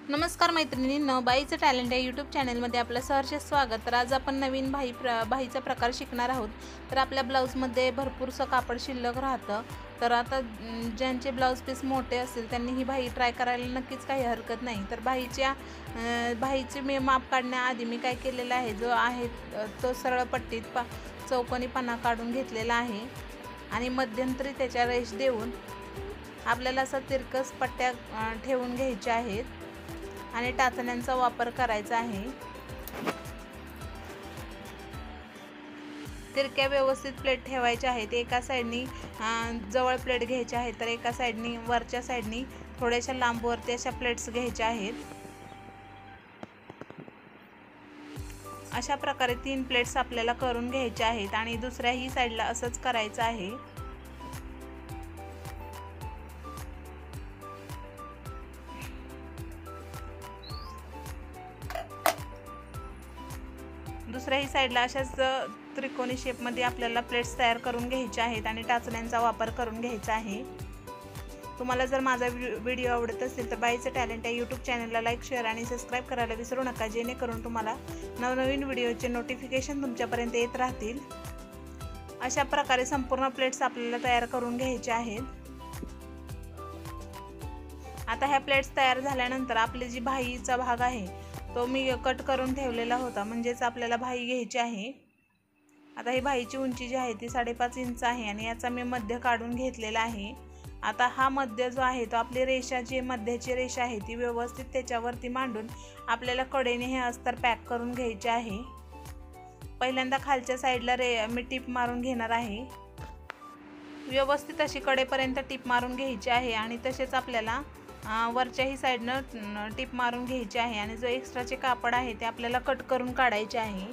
नमस्कार मैत्रिणींनो, बाईचं टॅलेंट या यूट्यूब चॅनलमध्ये आपलं सहर्ष स्वागत। तर आज आपण नवीन बाईचा प्रकार शिकणार आहोत। तर आपल्या ब्लाऊजमध्ये भरपूरसं कापड शिल्लक राहतं। तर आता ज्यांचे ब्लाऊज पीस मोठे असेल त्यांनी ही बाई ट्राय करायला नक्कीच काही हरकत नाही। तर बाईचे मी माप काढण्याआधी मी काय केलेलं आहे, जो आहे तो सरळ पट्टीत चौकोनी पणा काढून घेतलेला आहे आणि मध्यंतरी त्याच्या रेष देऊन आपल्याला असं तिरकस पट्ट्या ठेवून घ्यायच्या आहेत आणि टाचण्यांचा वापर करायचा आहे। तिरक्या व्यवस्थित प्लेट ठेवायच्या आहेत। एका साइडनी जवळ प्लेट घ्यायच्या आहेत, तर एका साइडनी वरच्या साइडनी थोड्याशा लांबवरती अशा प्लेट्स घ्यायच्या आहेत। अशा प्रकारे 3 प्लेट्स आपल्याला करून घ्यायच्या आहेत आणि दुसऱ्याही साइडला असंच करायचं आहे। दुसऱ्याही साइडला अशाच त्रिकोणी शेपमध्ये आपल्याला प्लेट्स तयार करून घ्यायच्या आहेत आणि टाचण्यांचा वापर करून घ्यायचा आहे। तुम्हाला जर माझा व्हिडिओ आवडत असेल तर बाईचं टॅलेंट या यूट्यूब चॅनलला लाईक, शेअर आणि सबस्क्राईब करायला विसरू नका, जेणेकरून तुम्हाला नवनवीन व्हिडिओचे नोटिफिकेशन तुमच्यापर्यंत येत राहतील। अशा प्रकारे संपूर्ण प्लेट्स आपल्याला तयार करून घ्यायच्या आहेत। आता ह्या प्लेट्स तयार झाल्यानंतर आपली जी बाहीचा भाग आहे तो मी कट करून ठेवलेला होता, म्हणजेच आपल्याला बाही घ्यायची आहे। आता ही बाहीची उंची जी आहे ती 5.5 इंच आहे आणि याचा मी मध्य काढून घेतलेला आहे। आता हा मध्य जो आहे तो आपली रेषा, जी मध्याची रेषा आहे ती व्यवस्थित त्याच्यावरती मांडून आपल्याला कडेने हे अस्तर पॅक करून घ्यायचे आहे। पहिल्यांदा खालच्या साईडला मी टिप मारून घेणार आहे। व्यवस्थित अशी कडेपर्यंत टिप मारून घ्यायची आहे आणि तसेच आपल्याला वरच्याही साइडनं टिप मारून घ्यायची आहे आणि जो एक्स्ट्राचे कापड आहे ते आपल्याला कट करून काढायचे आहे।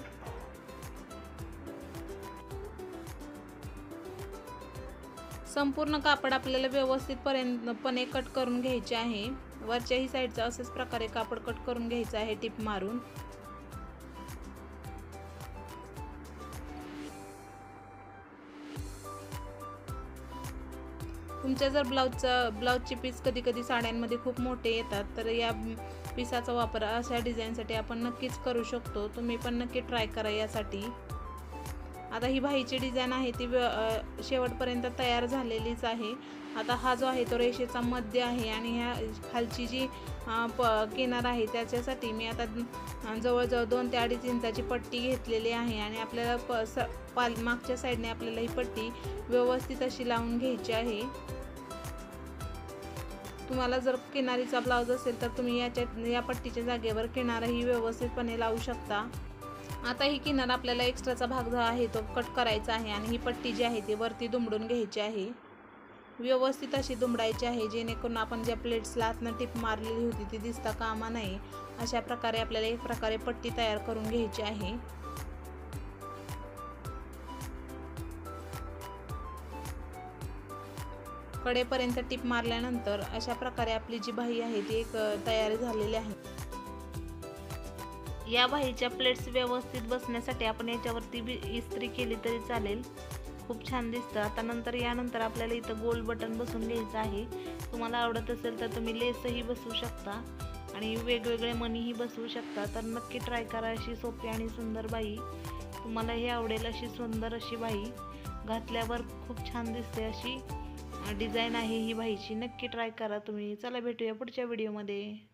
संपूर्ण कापड आपल्याला व्यवस्थितपणे कट करून घ्यायचे आहे। वरच्याही साइडचा अशाच प्रकारे कापड कट करून घ्यायचं आहे टिप मारून। तुमच्या जर ब्लाऊजचे पीस कधी साड्यांमध्ये खूप मोठे येतात, तर या पीसाचा वापर अशा डिझाईनसाठी आपण नक्कीच करू शकतो। तुम्ही पण नक्की ट्राय करा यासाठी। आता ही बाहीची डिझाईन आहे ती शेवटपर्यंत तयार झालेलीच आहे। आता हा जो आहे तो रेषेचा मध्य आहे आणि ह्या खालची जी किनार आहे त्याच्यासाठी मी आता जवळजवळ 2 ते 2.5 इंचाची पट्टी घेतलेली आहे आणि आपल्याला मागच्या साईडने आपल्याला ही पट्टी व्यवस्थित अशी लावून घ्यायची आहे। तुम्हाला जर किनारीचा ब्लाऊज असेल तर तुम्ही या पट्टीच्या जागेवर किनारही व्यवस्थितपणे लावू शकता। आता ही किनार आपल्याला एक्स्ट्राचा भाग जो आहे तो कट करायचा आहे आणि ही पट्टी जी आहे ती वरती दुमडून घ्यायची आहे। व्यवस्थित अशी दुमडायची आहे, जेणेकरून आपण ज्या प्लेट्सला आतनं टिप मारलेली होती ती दिसता कामा नये। अशा प्रकारे आपल्याला एक प्रकारे पट्टी तयार करून घ्यायची आहे। कडेपर्यंत टिप मारल्यानंतर अशा प्रकारे आपली जी बाही आहे ती एक तयार झालेली आहे। या बाहीच्या प्लेट्स व्यवस्थित बसण्यासाठी आपण याच्यावरती इस्त्री केली तरी चालेल, खूप छान दिसतं। आता यानंतर आपल्याला इथं गोल बटन बसवून घ्यायचं आहे। तुम्हाला आवडत असेल तर तुम्ही लेसही बसवू शकता आणि वेगवेगळे मणीही बसवू शकता। तर नक्की ट्राय करा अशी सोपी आणि सुंदर बाही। तुम्हाला हे आवडेल अशी सुंदर अशी बाही घातल्यावर खूप छान दिसते अशी डिझाईन आहे ही बाहीची। नक्की ट्राय करा तुम्ही। चला भेटूया पुढच्या व्हिडिओमध्ये।